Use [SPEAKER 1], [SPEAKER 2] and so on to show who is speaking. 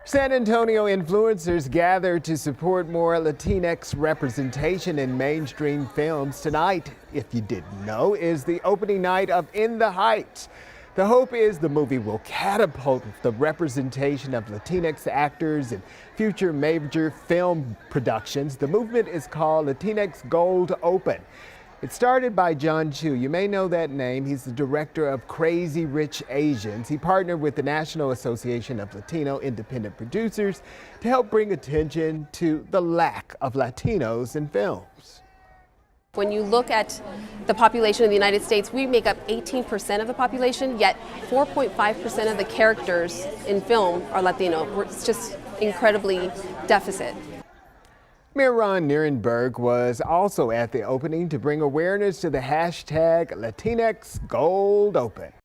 [SPEAKER 1] San Antonio influencers gather to support more Latinx representation in mainstream films. Tonight, if you didn't know, is the opening night of In the Heights. The hope is the movie will catapult the representation of Latinx actors in future major film productions. The movement is called Latinx Gold Open. It started by John Chu. You may know that name. He's the director of Crazy Rich Asians. He partnered with the National Association of Latino Independent Producers to help bring attention to the lack of Latinos in films.
[SPEAKER 2] When you look at the population of the United States, we make up 18% of the population, yet 4.5% of the characters in film are Latino. It's just incredibly deficit.
[SPEAKER 1] Mayor Ron Nirenberg was also at the opening to bring awareness to the hashtag Latinx Gold Open.